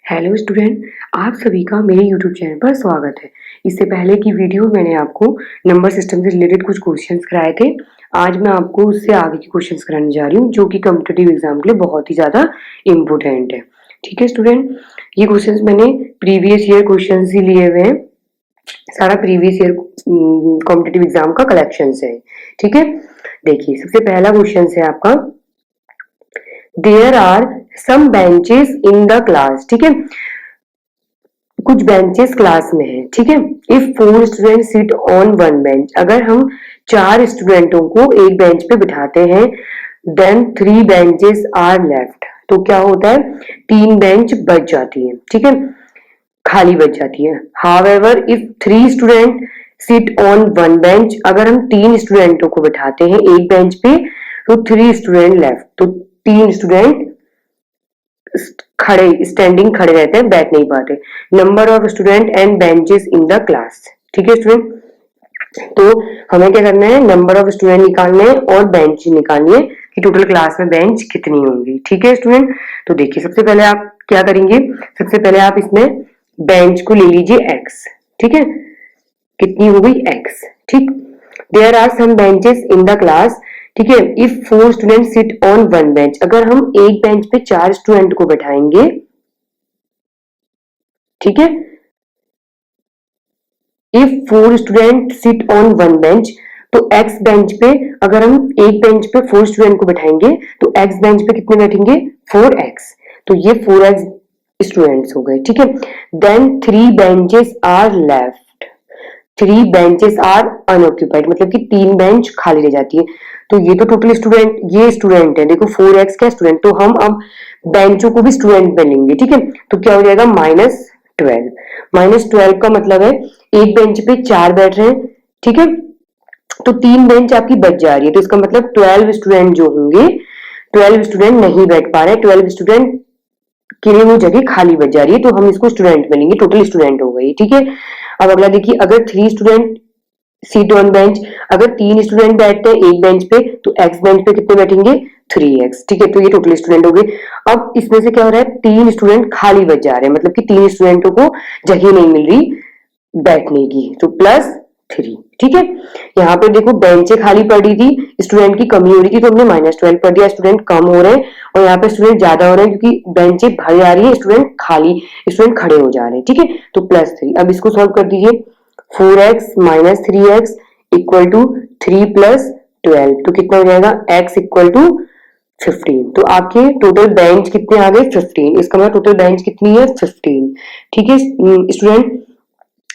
Hello student, आप सभी का मेरे यूट्यूब चैनल पर स्वागत है। इससे पहले की वीडियो मैंने आपको नंबर सिस्टम से रिलेटेड कुछ क्वेश्चंस कराए थे। आज मैं आपको उससे आगे के क्वेश्चंस कराने जा रही हूँ जो कि कॉम्पिटिटिव एग्जाम के लिए बहुत ही ज़्यादा इम्पोर्टेंट है। ठीक है स्टूडेंट, ये क्वेश्चंस मैंने प्रीवियस ईयर क्वेश्चन ही लिए हुए हैं। सारा प्रीवियस ईयर कॉम्पिटिटिव एग्जाम का कलेक्शन है। ठीक है, देखिए सबसे पहला क्वेश्चन है आपका, there are some benches in the class. ठीक है, कुछ बेंचेस क्लास में है। ठीक है, if 4 student sit on one bench, अगर हम 4 स्टूडेंटों को एक बेंच पे बिठाते हैं, देन 3 बेंचेस आर लेफ्ट, तो क्या होता है 3 बेंच बच जाती है। ठीक है, खाली बच जाती है। However if 3 student sit on one bench, अगर हम 3 स्टूडेंटों को बिठाते हैं एक बेंच पे, तो 3 स्टूडेंट लेफ्ट, तो 3 स्टूडेंट खड़े स्टैंडिंग खड़े रहते हैं, बैठ नहीं पाते। Number of student and benches in the class. ठीक है स्टूडेंट, तो हमें क्या करना है, नंबर ऑफ स्टूडेंट निकालने हैं और बेंच निकालनी है कि टोटल क्लास में बेंच कितनी होंगी। ठीक है स्टूडेंट, तो देखिए सबसे पहले आप क्या करेंगे, सबसे पहले आप इसमें बेंच को ले लीजिए x। ठीक है, कितनी हो गई x। ठीक, there are some benches in the class. ठीक है, if 4 student sit on one bench, अगर हम एक बेंच पे 4 स्टूडेंट को बैठाएंगे, ठीक है, if 4 student sit on one bench, तो x बेंच पे अगर हम एक बेंच पे 4 स्टूडेंट को बैठाएंगे तो x बेंच पे कितने बैठेंगे 4x, तो ये 4x स्टूडेंट्स हो गए। ठीक है, then 3 benches are left, 3 benches are unoccupied, मतलब कि 3 बेंच खाली रह जाती है। तो ये तो टोटल स्टूडेंट, ये स्टूडेंट है, देखो 4x क्या स्टूडेंट, तो हम अब बेंचों को भी स्टूडेंट में लेंगे। ठीक है, तो क्या हो जाएगा -12। -12 का मतलब है एक बेंच पे 4 बैठ रहे हैं। ठीक है, तो 3 बेंच आपकी बच जा रही है, तो इसका मतलब 12 स्टूडेंट जो होंगे, 12 स्टूडेंट नहीं बैठ पा रहे, 12 स्टूडेंट के लिए वो जगह खाली बच जा रही है, तो हम इसको स्टूडेंट में लेंगे, टोटल स्टूडेंट हो गई। ठीक है, अब अगला देखिए, अगर 3 स्टूडेंट सीट ऑन बेंच, अगर 3 स्टूडेंट बैठते हैं एक बेंच पे, तो x बेंच पे कितने बैठेंगे 3x। ठीक है, तो ये टोटल स्टूडेंट हो गए। अब इसमें से क्या हो रहा है, 3 स्टूडेंट खाली बच जा रहे हैं, मतलब कि 3 स्टूडेंटों को जगह नहीं मिल रही बैठने की, तो +3। ठीक है, यहाँ पे देखो बेंचें खाली पड़ी थी, स्टूडेंट की कमी हो रही थी, तो हमने -12 कर दिया, स्टूडेंट कम हो रहे हैं, और यहाँ पे स्टूडेंट ज्यादा हो रहे हैं क्योंकि बेंचें भर जा रही है, स्टूडेंट खाली, स्टूडेंट खड़े हो जा रहे हैं। ठीक है, तो +3। अब इसको सॉल्व कर दीजिए, 4x - 3x इक्वल टू 3 + 12, तो कितना हो जाएगा x इक्वल टू 15। तो आपके टोटल बेंच कितने आ गए 15, इसका मतलब टोटल बेंच कितनी है 15। ठीक है स्टूडेंट,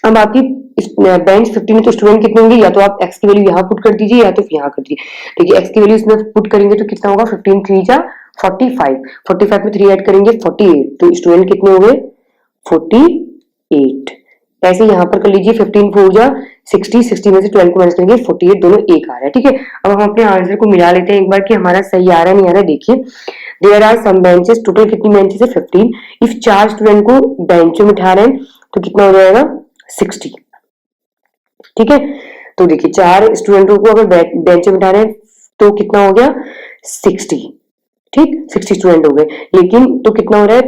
अब आपकी बेंच 15 है, तो स्टूडेंट कितने होंगे, या तो आप x की वैल्यू यहाँ पुट कर दीजिए या तो यहाँ कर दीजिए। देखिए x की वैल्यू इसमें पुट करेंगे तो कितना होगा, 15 3 जा 45, 45 में 3 ऐड करेंगे 48, तो स्टूडेंट कितने हो गए 48। ऐसे यहाँ पर कर लीजिए, 15 4 जा 60, 60 में से 12 को माइनस करेंगे 48, दोनों एक आ रहा है। ठीक है, अब हम अपने आंसर को मिला लेते हैं एक बार कि हमारा सही आ रहा है नहीं आ रहा है। देखिए, there are some benches, total कितनी बेंचेस है 15, इफ 4 स्टूडेंट को बेंचों में उठा रहे हैं तो कितना हो जाएगा 60। ठीक है, तो देखिए 4 स्टूडेंटों को अगर बेंच में बिठा रहे हैं तो कितना हो गया 60। ठीक, 60 स्टूडेंट हो गए, लेकिन तो कितना हो रहा है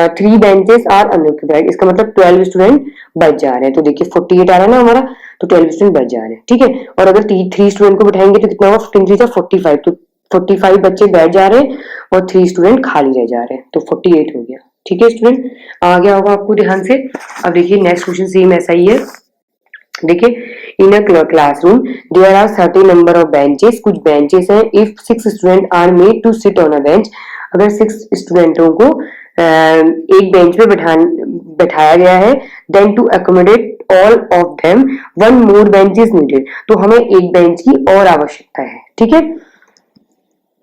3 बेंचेस आर अनऑक्यूपाइड, इसका मतलब 12 स्टूडेंट बच जा रहे हैं। तो देखिए 48 आ रहा है ना हमारा, तो 12 स्टूडेंट बच जा रहे हैं। ठीक है, और अगर 3 स्टूडेंट को बिठाएंगे तो कितना होगा 15 3 45, तो 45 बच्चे बैठ जा रहे हैं और 3 स्टूडेंट खाली रह जा रहे हैं, तो 48 हो गया। ठीक है स्टूडेंट, आ गया होगा आपको ध्यान से। अब देखिए नेक्स्ट क्वेश्चन सेम ऐसा ही है। देखिए, in a classroom there are certain number of benches, कुछ बेंचेस हैं, if 6 student are made to sit on a bench, अगर 6 स्टूडेंटों को एक बेंच पे बैठाया गया है, then to accommodate all of them one more bench is needed, तो हमें एक बेंच की और आवश्यकता है। ठीक है,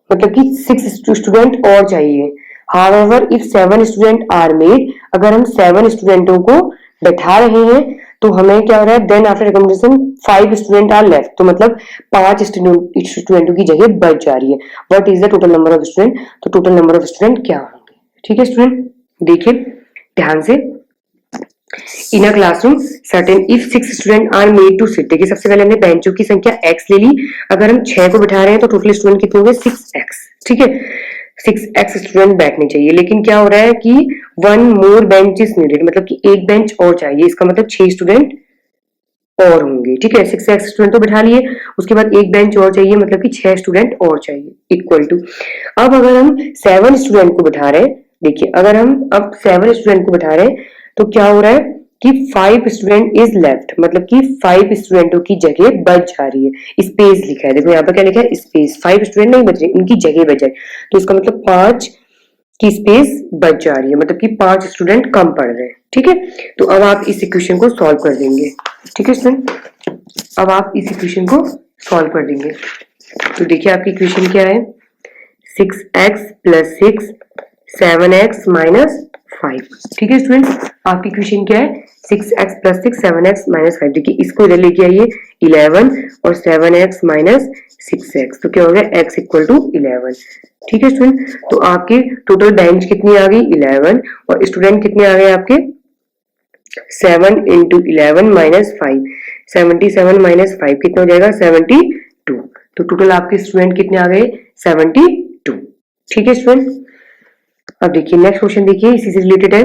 मतलब कि 6 स्टूडेंट और चाहिए। However if 7 student are made, अगर हम 7 स्टूडेंटों को बैठा रहे हैं तो हमें क्या हो रहा है, then after recommendation 5 student are left, तो मतलब 5 स्टूडेंटों की जगह बच जा रही है। What is the total number of student, तो टोटल नंबर ऑफ स्टूडेंट क्या होंगे। ठीक है स्टूडेंट, देखिए ध्यान से, in a classroom certain if 6 student are made to sit, देखिए सबसे पहले हमने बेंचों की संख्या x ले ली, अगर हम 6 को बिठा रहे हैं तो टोटल स्टूडेंट कितने होंगे 6x। ठीक है, 6x स्टूडेंट बैठने चाहिए, लेकिन क्या हो रहा है कि 1 more bench is needed, मतलब कि एक बेंच और चाहिए, इसका मतलब 6 स्टूडेंट और होंगे, ठीक है। 6x स्टूडेंट तो बिठा लिए, उसके बाद एक बेंच और चाहिए, मतलब कि 6 स्टूडेंट और चाहिए, इक्वल टू। अब अगर हम 7 स्टूडेंट को बिठा रहे हैं, देखिए अगर हम अब 7 स्टूडेंट को बिठा रहे हैं तो क्या हो रहा है कि 5 स्टूडेंट इज लेफ्ट, मतलब कि 5 स्टूडेंटों की जगह बच जा रही है। स्पेस लिखा है, देखो यहाँ पर क्या लिखा है, स्पेस। 5 स्टूडेंट नहीं बच रहे, इनकी जगह बच जाए, तो इसका मतलब 5 की स्पेस बच जा रही है, मतलब कि 5 स्टूडेंट कम पढ़ रहे हैं, ठीक है। तो अब आप इस इक्वेशन को सॉल्व कर देंगे, ठीक है स्टूडेंट। अब आप इस इक्वेशन को सॉल्व कर देंगे, तो देखिए आपकी इक्वेशन क्या है, 6x प्लस 6 7x माइनस 5, ठीक है स्टूडेंट। आपकी इक्वेशन क्या है, 6x प्लस 6 7x माइनस 5। देखिए इसको इधर लेके आइए 11 और 7x माइनस 6x, तो क्या हो गया x इक्वल टू 11, ठीक है स्टूडेंट। तो आपकी टोटल बेंच कितनी आ गई 11 और स्टूडेंट कितने आ गए आपके 7 इंटू 11 माइनस 5, 77 माइनस 5 कितना हो जाएगा 72। तो टोटल आपके स्टूडेंट कितने आ गए 72, ठीक है स्टूडेंट। अब देखिए नेक्स्ट क्वेश्चन, देखिए इसी से रिलेटेड है।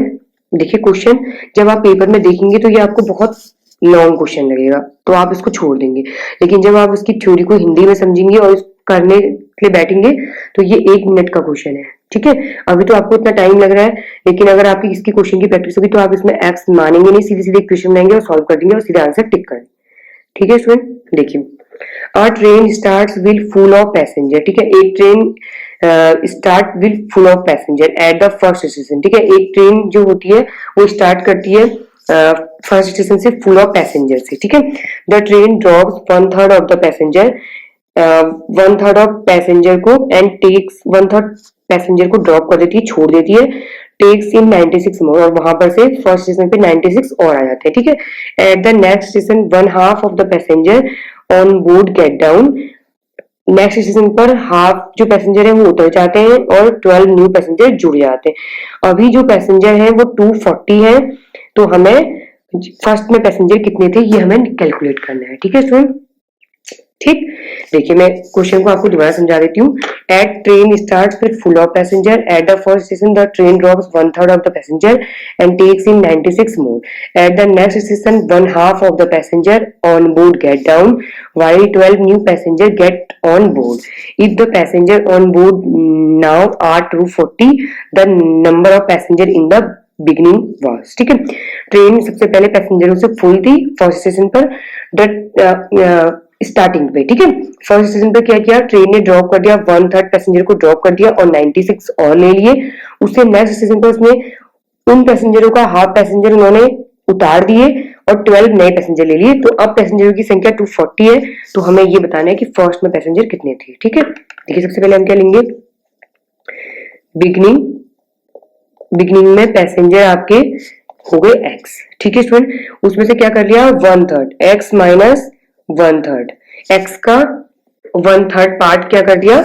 देखिए क्वेश्चन जब आप पेपर में देखेंगे तो ये आपको बहुत लॉन्ग क्वेश्चन लगेगा, तो आप इसको छोड़ देंगे, लेकिन जब आप इसकी थ्योरी को हिंदी में समझेंगे और करने के लिए बैठेंगे तो ये 1 मिनट का क्वेश्चन है, ठीक है। अभी तो आपको इतना टाइम लग रहा है, लेकिन अगर आपकी इसकी क्वेश्चन की प्रैक्टिस होगी तो आप इसमें एक्स मानेंगे नहीं, सीधे सीधे क्वेश्चन बनाएंगे और सॉल्व कर देंगे और सीधे आंसर टिक करेंगे, ठीक है स्टूडेंट। देखिए अ train starts will full of passenger, ठीक है। एक train start will full of passenger at the first station, ठीक है। एक ट्रेन जो होती है वो स्टार्ट करती है फर्स्ट स्टेशन से फुल ऑफ पैसेंजर से, ठीक है। The train drops 1/3 of the passenger, 1/3 of passenger को एंड टेक्स 1/3 पैसेंजर को ड्रॉप कर देती है, छोड़ देती है, टेक्स इन 96 मोर, और वहां पर से फर्स्ट स्टेशन पे 96 और आ जाते हैं, ठीक है। Eight the next station 1/2 of the passenger on board get down, next station पर हाफ जो पैसेंजर है वो उतर जाते हैं और 12 न्यू पैसेंजर जुड़ जाते हैं। अभी जो पैसेंजर है वो 240 है, तो हमें फर्स्ट में पैसेंजर कितने थे ये हमें कैलकुलेट करना है, ठीक है स्टूडेंट। ठीक, देखिए मैं क्वेश्चन को आपको दोबारा समझा देती हूँ। At train starts with full of passenger, at the first station the train drops 1/3 of the passenger and takes in 96 more, at the next station 1/2 of the passenger on board get down while 12 new passenger get on board. If the passenger on board now are 240, the number of passenger in the beginning was, ठीक है। Train सबसे पहले पैसेंजरों से full थी first station पर starting पे, ठीक है। फर्स्ट स्टेशन पे क्या किया, ट्रेन ने ड्रॉप कर दिया, 1/3 पैसेंजर को ड्रॉप कर दिया और 96 और ले लिए। उससे नेक्स्ट स्टेशन पर उसने उन पैसेंजरों का हाफ पैसेंजर उन्होंने उतार दिए और 12 नए पैसेंजर ले लिए। तो अब पैसेंजरों की संख्या 240 है, तो हमें ये बताना है कि फर्स्ट में पैसेंजर कितने थे, ठीक है। देखिए सबसे पहले हम क्या लेंगे, बिगनिंग में पैसेंजर आपके हो गए x, ठीक है स्टूडेंट। उसमें से क्या कर लिया 1/3, x माइनस 1/3, x का 1/3 पार्ट क्या कर दिया,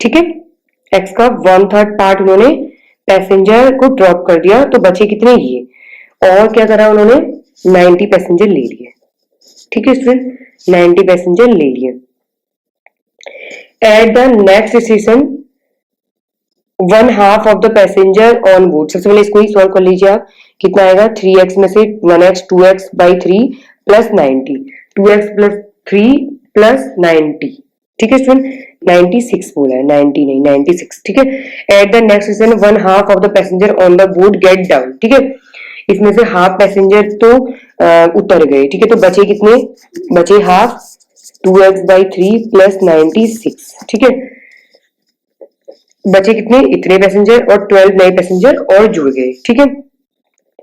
ठीक है। x का 1/3 पार्ट उन्होंने पैसेंजर को ड्रॉप कर दिया, तो बचे कितने ये, और क्या करा उन्होंने 90 पैसेंजर ले लिए, ठीक है स्टूडेंट, 90 पैसेंजर ले लिए। Eight the next station 1/2 of the passenger on board, सबसे पहले इसको ही सॉल्व कर लीजिए आप, कितना आएगा 3x में से 1x 2x by 3 plus 90, 2x plus 3 plus 90, ठीक है स्टूडेंट। 96 बोला है, 90 नहीं 96, ठीक है। Eight the next station 1/2 of the passenger on the board get down, ठीक है। इसमें से हाफ पैसेंजर तो उतर गए, ठीक है, तो बचे कितने, बचे हाफ 2x by 3 प्लस 96, ठीक है। बचे कितने, इतने पैसेंजर और 12 नए पैसेंजर और जुड़ गए, ठीक है।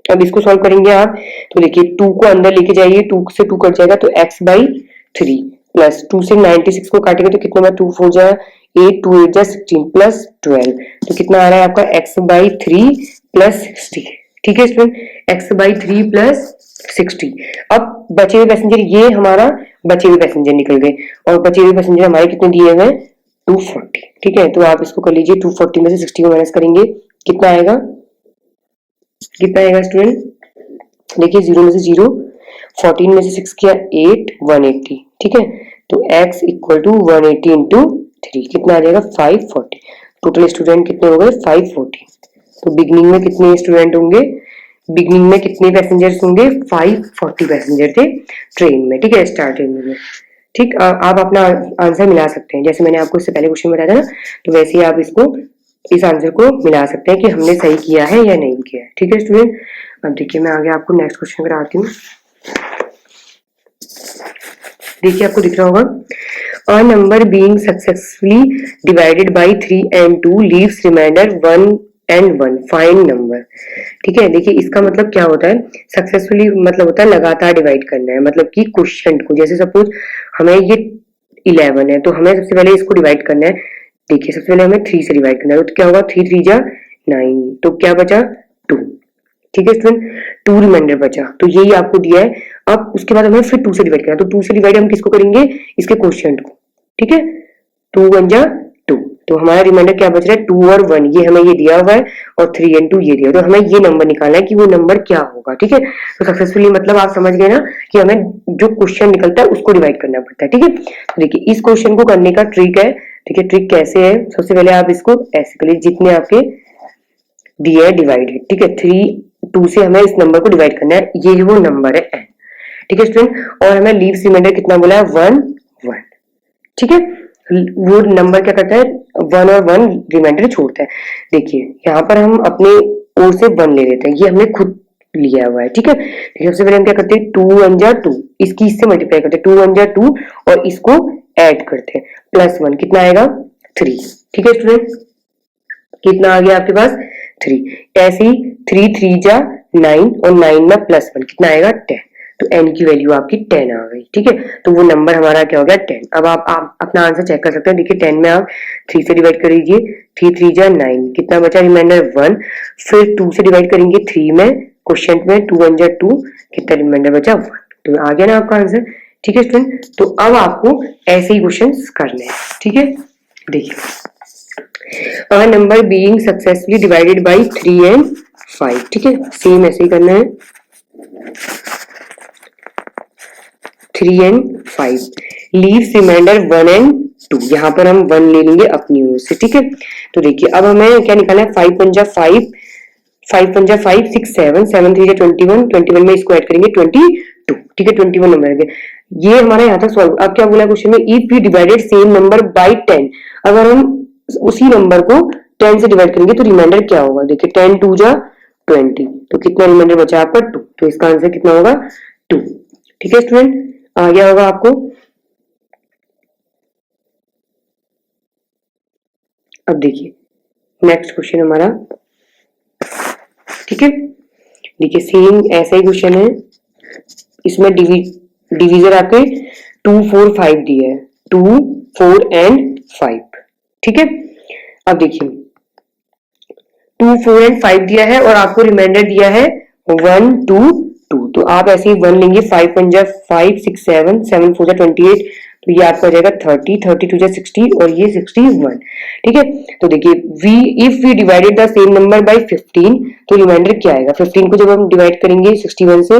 अब इसको सॉल्व करेंगे आप, तो देखिए 2 को अंदर लेके जाइए, 2 से 2 कट जाएगा तो x by 3 प्लस 2 से 96 को काटेंगे तो कितना, 2 4 जा 8, 2 8 जा 16 प्लस 12, तो कितना आ रहा है आपका x by 3 प्लस 60, ठीक है स्टूडेंट, x by 3 प्लस 60। अब बचे हुए पैसेंजर, ये हमारा बचे हुए पैसेंजर निकल गए और बचे हुए पैसेंजर हमारे कितने दिए हुए, 240, ठीक है। तो आप इसको कर लीजिए, 240 में से 60 को माइनस करेंगे, कितना आएगा, कितना आएगा स्टूडेंट, देखिए 0 में से 0, 14 में से 6 किया 8, 180, ठीक है। तो x इक्वल टू 180 इंटू 3 कितना आ जाएगा 540, टोटल स्टूडेंट कितने हो गए 540, तो बिगनिंग में कितने स्टूडेंट होंगे, बिगनिंग में कितने पैसेंजर्स होंगे, 540 पैसेंजर थे ट्रेन में, ठीक है, स्टार्टिंग में। ठीक, आप अपना आंसर मिला सकते हैं, जैसे मैंने आपको इससे पहले क्वेश्चन बताया था ना, तो वैसे ही आप इसको इस आंसर को मिला सकते हैं कि हमने सही किया है या नहीं किया है। ठीक है स्टूडेंट, अब देखिए मैं आगे आपको नेक्स्ट क्वेश्चन कराती हूँ। देखिए आपको दिख रहा होगा, a number being successfully divided by 3 and 2 leaves remainder 1 and 1, find number. ठीक है, देखिए इसका मतलब क्या होता है, सक्सेसफुली मतलब होता है लगातार डिवाइड करना है, मतलब कि क्वेश्चन को, जैसे सपोज हमें ये 11 है तो हमें सबसे पहले इसको डिवाइड करना है। देखिए सबसे पहले हमें 3 से डिवाइड करना है, तो क्या होगा, 3 3 जा 9, तो क्या बचा 2। ठीक है स्टूडेंट, 2 रिमाइंडर बचा, तो यही आपको दिया है। अब उसके बाद हमें फिर 2 से डिवाइड करना है, तो 2 से डिवाइड हम किसको करेंगे, इसके क्वोशिएंट को। ठीक है, 2 1 जा 2, तो हमारा रिमाइंडर क्या बच रहा है, 2 और 1, ये हमें ये दिया हुआ है, और 3 and 2 ये दिया, तो हमें ये नंबर निकालना है कि वो नंबर क्या होगा। ठीक है, तो सक्सेसफुली मतलब आप समझ गए ना कि हमें जो क्वेश्चन निकलता है उसको डिवाइड करना पड़ता है। ठीक है, तो देखिए इस क्वेश्चन को करने का ट्रिक है। ठीक है, ट्रिक कैसे है, सबसे पहले आप इसको ऐसे करिए, जितने आपके दिए है डिवाइडेड, ठीक है, 3 2 से हमें इस नंबर को डिवाइड करना है, ये वो नंबर है n। ठीक है स्टूडेंट, और हमें लीव्स रिमाइंडर कितना बोला है, 1 1। ठीक है, वो नंबर क्या करता है, 1 और 1 रिमाइंडर छोड़ता है। देखिए यहाँ पर हम अपने ओर से 1 ले लेते हैं, ये हमने खुद लिया हुआ है। ठीक है, सबसे पहले हम क्या करते हैं, 2 1 जा 2, इसकी इससे मल्टीप्लाई करते हैं, 2 1 जा 2, और इसको ऐड करते हैं, +1 कितना आएगा 3। ठीक है स्टूडेंट, कितना आ गया आपके पास 3। ऐसे ही 3 3 जा 9, और 9 में +1 कितना आएगा 10, तो n की वैल्यू आपकी 10 आ गई। ठीक है, तो वो नंबर हमारा क्या हो गया 10। अब आप अपना आंसर चेक कर सकते हैं। देखिए 10 में आप 3 से डिवाइड कर लीजिए, 3 3 जा 9, कितना बचा रिमाइंडर 1, फिर 2 से डिवाइड करेंगे 3 में, क्वोशिएंट में 2 1 जा 2, कितना रिमाइंडर बचा 1, तो आ गया ना आपका आंसर। ठीक है स्टूडेंट, तो अब आपको ऐसे ही क्वेश्चन करने हैं। ठीक है, देखिए a number being successfully divided by 3 and 5, ठीक है, सेम ऐसे ही करना है, 3 and 5 लीव्स रिमाइंडर 1 and 2, यहाँ पर हम 1 ले लेंगे अपनी ओर से। ठीक है, तो देखिए अब हमें क्या निकालना है, 5 1 जा 5, 5 1 जा 5 6 7 7 3 जा 21, 21 में इसको ऐड करेंगे 22। ठीक है, 21 नंबर है, ये हमारा यहाँ तक सॉल्व। अब क्या बोला क्वेश्चन में, if we divided same number by 10, अगर हम उसी नंबर को 10 से डिवाइड करेंगे तो रिमाइंडर क्या होगा। देखिए 10 2 जा 20, तो कितना रिमाइंडर बचा आपका 2, तो इसका आंसर कितना होगा 2। ठीक है स्टूडेंट, आ गया होगा आपको। अब देखिए नेक्स्ट क्वेश्चन हमारा, ठीक है, देखिए सेम ऐसा ही क्वेश्चन है, इसमें डिवीजर आपके 2 4 5 दिए है, 2 4 and 5। ठीक है, अब देखिए 2 4 and 5 दिया है, और आपको रिमाइंडर दिया है 1 2 2, तो आप ऐसे ही 1 लेंगे, 5 1 जा 5 6 7 7 4 जा 28, तो ये आपका हो जाएगा 30, 32 जा 60, और ये 61। ठीक है, तो देखिए if we divided the same number by 15, तो रिमाइंडर क्या आएगा, 15 को जब हम डिवाइड करेंगे 61 से,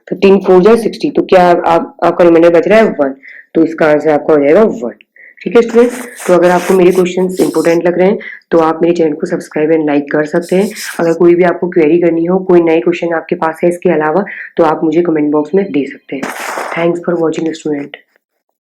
15 4 जा 60, तो क्या आपका रिमाइंडर बच रहा है 1, तो इसका आंसर आपका हो जाएगा 1। ठीक है स्टूडेंट, तो अगर आपको मेरे क्वेश्चंस इंपॉर्टेंट लग रहे हैं तो आप मेरे चैनल को सब्सक्राइब एंड लाइक कर सकते हैं। अगर कोई भी आपको क्वेरी करनी हो, कोई नए क्वेश्चन आपके पास है इसके अलावा, तो आप मुझे कमेंट बॉक्स में दे सकते हैं। Thanks for watching student.